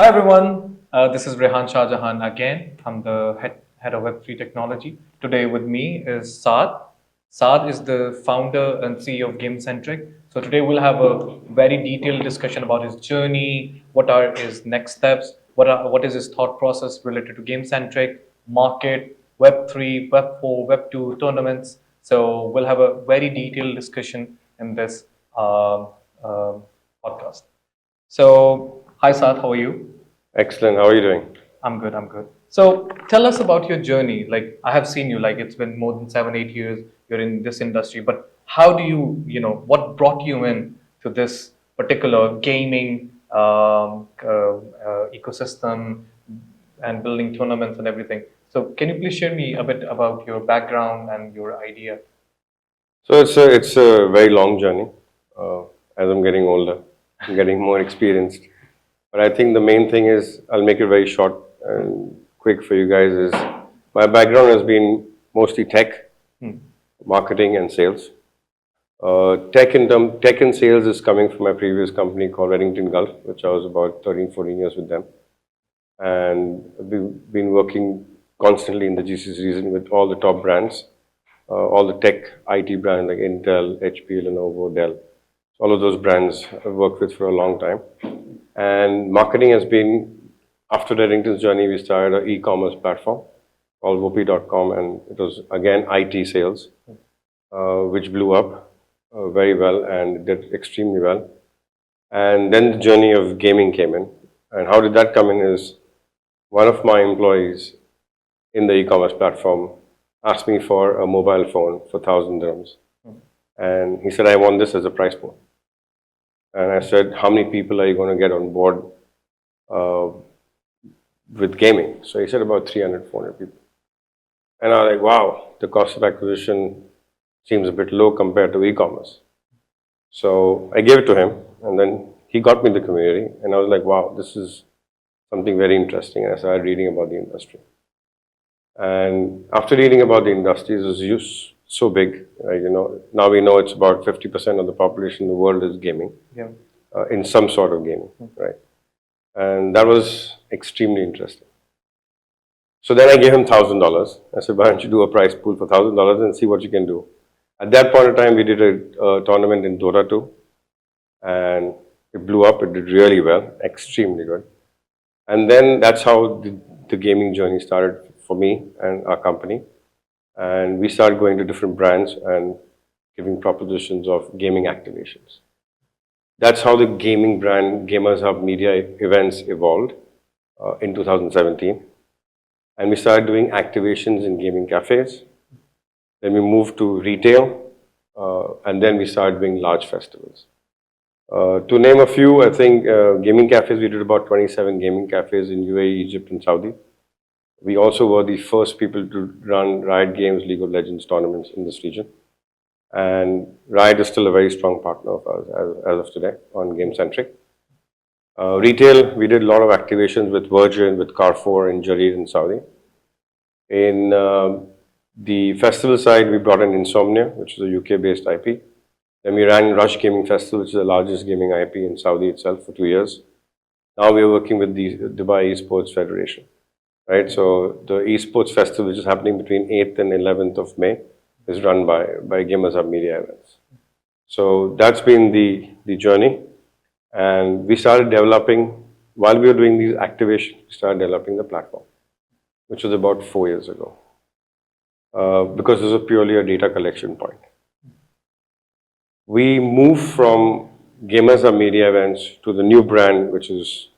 Hi everyone, this is Rehan Shah Jahan again. I'm the head of Web3 technology. Today with me is Saad. Saad is the founder and CEO of GameCentric. So today we'll have a very detailed discussion about his journey, what are his next steps, what is his thought process related to GameCentric, market, Web3, Web4, Web2 tournaments. So we'll have a very detailed discussion in this podcast. So, hi Saad, how are you? Excellent. How are you doing? I'm good, I'm good. So, tell us about your journey. Like, I have seen you, like, it's been more than 7, 8 years you're in this industry, but how do what brought you in to this particular gaming ecosystem and building tournaments and everything? So, can you please share me a bit about your background and your idea? So it's a very long journey. As I'm getting older, I'm getting more experienced. But I think the main thing is I'll make it very short and quick for you guys. Is my background has been mostly tech, marketing, and sales. Tech and sales is coming from my previous company called Reddington Gulf, which I was about 13, 14 years with them, and we've been working constantly in the GCC region with all the top brands, all the tech IT brands like Intel, HP, Lenovo, Dell. So all of those brands I've worked with for a long time. And marketing has been, after Reddington's journey, we started an e-commerce platform called whoopee.com, and it was again IT sales, which blew up very well and did extremely well. And then the journey of gaming came in. And how did that come in is one of my employees in the e-commerce platform asked me for a mobile phone for 1,000 dirhams. And he said, I want this as a price pool. And I said, how many people are you going to get on board with gaming? So he said about 300, 400 people. And I was like, wow, the cost of acquisition seems a bit low compared to e-commerce. So I gave it to him, and then he got me the community, and I was like, wow, this is something very interesting. And I started reading about the industry. And after reading about the industry, it was used so big, right? Now we know it's about 50% of the population in the world is gaming, in some sort of gaming, right? And that was extremely interesting. So then I gave him $1,000. I said, why don't you do a prize pool for $1,000 and see what you can do? At that point in time, we did a tournament in Dota 2, and it blew up. It did really well, extremely good. And then that's how the gaming journey started for me and our company. And we started going to different brands and giving propositions of gaming activations. That's how the gaming brand Gamers Hub Media events evolved in 2017. And we started doing activations in gaming cafes. Then we moved to retail, and then we started doing large festivals. To name a few, I think gaming cafes, we did about 27 gaming cafes in UAE, Egypt, and Saudi. We also were the first people to run Riot Games League of Legends tournaments in this region. And Riot is still a very strong partner of ours as of today on GameCentric. Retail, we did a lot of activations with Virgin, with Carrefour, in Jareed in Saudi. In the festival side, we brought in Insomnia, which is a UK-based IP. Then we ran Rush Gaming Festival, which is the largest gaming IP in Saudi itself, for 2 years. Now we are working with the Dubai Esports Federation, right? So the Esports Festival, which is happening between 8th and 11th of May, is run by Gamers Hub Media Events. So that's been the journey. And we started developing, while we were doing these activations, we started developing the platform, which was about 4 years ago, because this was purely a data collection point. We moved from Gamers Hub Media Events to the new brand, which is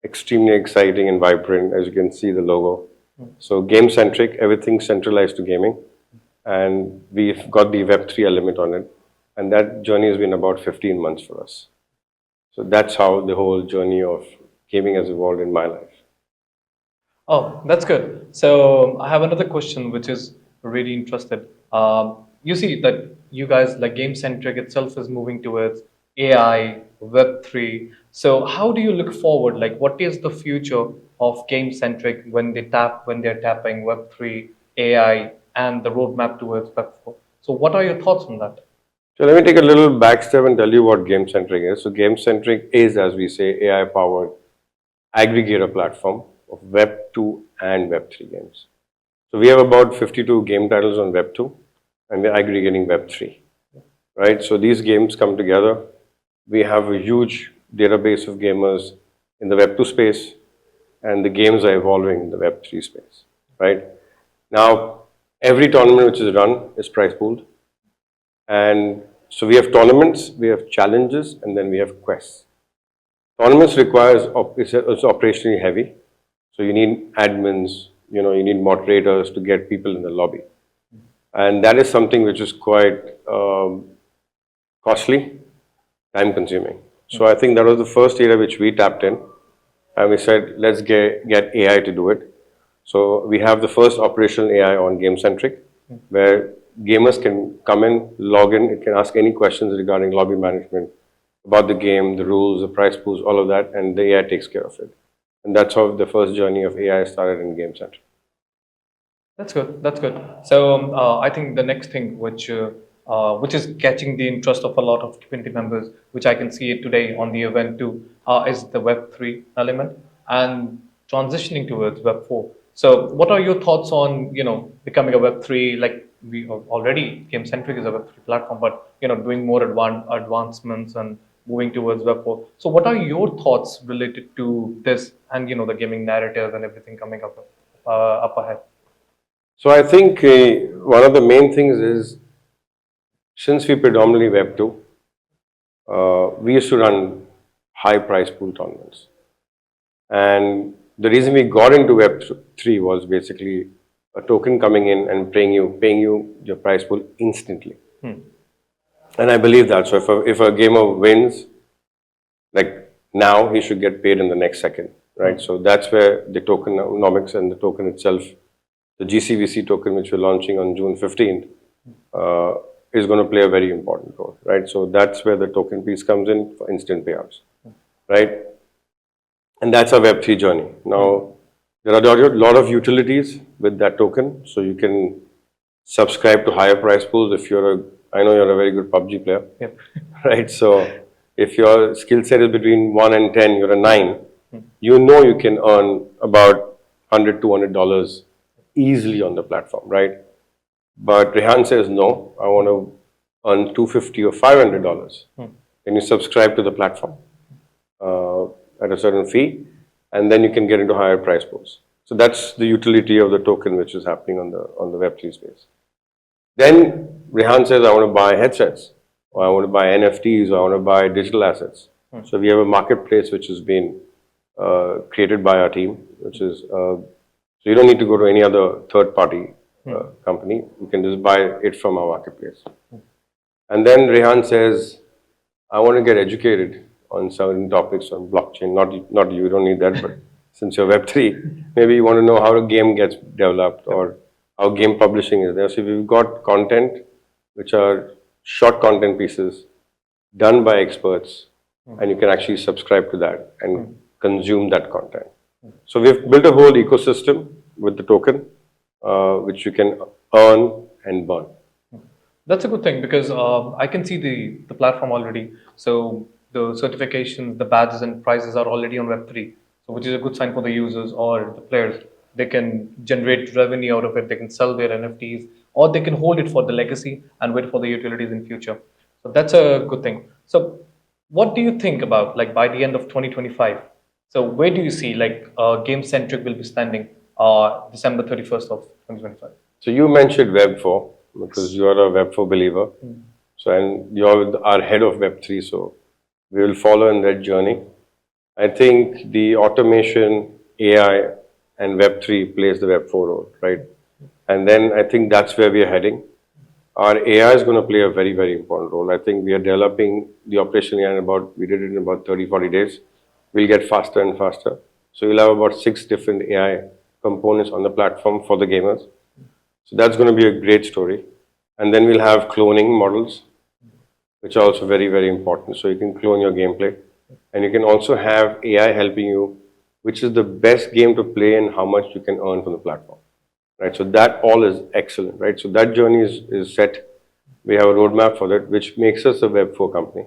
extremely exciting and vibrant, as you can see the logo. So GameCentric, everything centralized to gaming. And we've got the Web3 element on it. And that journey has been about 15 months for us. So that's how the whole journey of gaming has evolved in my life. Oh, that's good. So I have another question, which is really interested. You see that you guys, like GameCentric itself, is moving towards AI, Web3. So how do you look forward? Like, what is the future of GameCentric when they're tapping Web3, AI, and the roadmap towards Web4? So what are your thoughts on that? So let me take a little backstep and tell you what GameCentric is. So GameCentric is, as we say, AI-powered aggregator platform of Web2 and Web3 games. So we have about 52 game titles on Web2 and we're aggregating Web3, right? So these games come together. We have a huge database of gamers in the Web2 space and the games are evolving in the Web3 space, right? Now, every tournament which is run is prize pooled. And so we have tournaments, we have challenges, and then we have quests. Tournaments requires, it's operationally heavy. So you need admins, you need moderators to get people in the lobby. And that is something which is quite costly, time consuming. So I think that was the first area which we tapped in. And we said, let's get AI to do it. So we have the first operational AI on GameCentric, where gamers can come in, log in, it can ask any questions regarding lobby management, about the game, the rules, the prize pools, all of that, and the AI takes care of it. And that's how the first journey of AI started in GameCentric. That's good. That's good. So I think the next thing which is catching the interest of a lot of community members, which I can see it today on the event too, is the Web3 element and transitioning towards Web4. So what are your thoughts on becoming a Web3? Like we are already GameCentric is a Web3 platform, but doing more advancements and moving towards Web4. So what are your thoughts related to this and the gaming narrative and everything coming up ahead? So I think one of the main things is, since we predominantly Web2, we used to run high price pool tournaments. And the reason we got into Web3 was basically a token coming in and paying you your prize pool instantly. And I believe that. So if a gamer wins, like now, he should get paid in the next second, right? So that's where the tokenomics and the token itself, the GCVC token, which we're launching on June 15th, is going to play a very important role, right? So that's where the token piece comes in for instant payouts, right? And that's our Web3 journey. Now, there are a lot of utilities with that token. So you can subscribe to higher price pools if I know you're a very good PUBG player, Yep. right? So if your skill set is between 1 and 10, you're a 9, you can earn about $100, $200 easily on the platform, right? But Rehan says, no, I want to earn $250 or $500. Then you subscribe to the platform at a certain fee, and then you can get into higher price pools. So that's the utility of the token which is happening on the Web3 space. Then Rehan says, I want to buy headsets, or I want to buy NFTs, or I want to buy digital assets. So we have a marketplace which has been created by our team, which is, so you don't need to go to any other third-party company. You can just buy it from our marketplace. And then Rehan says, I want to get educated on certain topics on blockchain. Not you don't need that, but since you're Web3, maybe you want to know how a game gets developed or how game publishing is there. So we've got content, which are short content pieces done by experts, and you can actually subscribe to that and consume that content. So we've built a whole ecosystem with the token, which you can earn and burn. That's a good thing because I can see the platform already. So the certifications, the badges and prizes are already on Web3, so which is a good sign for the users or the players. They can generate revenue out of it. They can sell their NFTs, or they can hold it for the legacy and wait for the utilities in future. So that's a good thing. So what do you think about like by the end of 2025? So where do you see like GameCentric will be standing December 31st of 2025? So you mentioned Web4 because you are a Web4 believer. So and you're our head of Web3. So we will follow in that journey. I think the automation, AI, and Web3 plays the Web4 role, right? And then I think that's where we are heading. Our AI is going to play a very, very important role. I think we are developing the operational AI we did it in about 30, 40 days. We'll get faster and faster. So we'll have about 6 different AI components on the platform for the gamers. So that's going to be a great story. And then we'll have cloning models, which are also very, very important. So you can clone your gameplay. And you can also have AI helping you, which is the best game to play and how much you can earn from the platform. Right? So that all is excellent, right? So that journey is set. We have a roadmap for that, which makes us a Web4 company.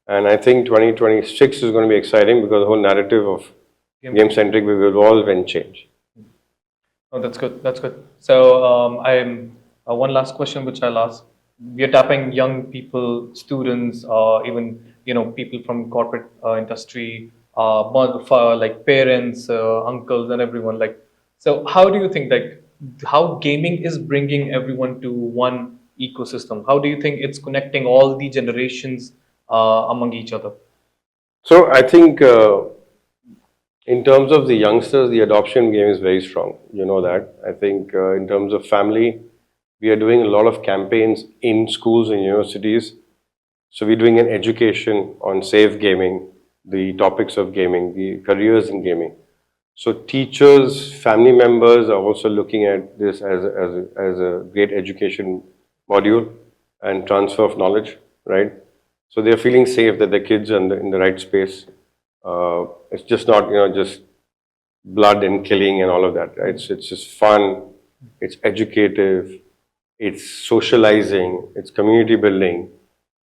And I think 2026 is going to be exciting because the whole narrative of GameCentric will evolve and change. Oh, that's good. That's good. So, I'm one last question which I'll ask. We are tapping young people, students, even people from corporate industry, like parents, uncles, and everyone. Like, so how do you think how gaming is bringing everyone to one ecosystem? How do you think it's connecting all the generations among each other? So I think in terms of the youngsters, the adoption game is very strong. You know that. I think in terms of family, we are doing a lot of campaigns in schools and universities. So we're doing an education on safe gaming, the topics of gaming, the careers in gaming. So teachers, family members are also looking at this as a great education module and transfer of knowledge, right? So they're feeling safe that the kids are in the right space. It's just not, just blood and killing and all of that, right? It's just fun, it's educative, it's socializing, it's community building,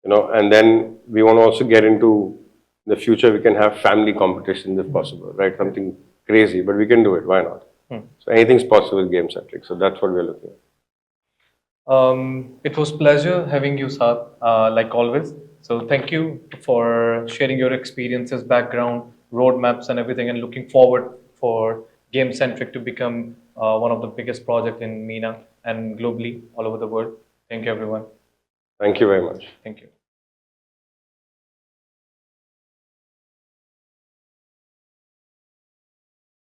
and then we want to also get into the future, we can have family competitions if possible, right? Something crazy, but we can do it. Why not? So anything's possible with GameCentric. So that's what we're looking at. It was pleasure having you, Saad, like always. So thank you for sharing your experiences, background, roadmaps, and everything, and looking forward for GameCentric to become one of the biggest projects in MENA and globally all over the world. Thank you, everyone. Thank you very much. Thank you.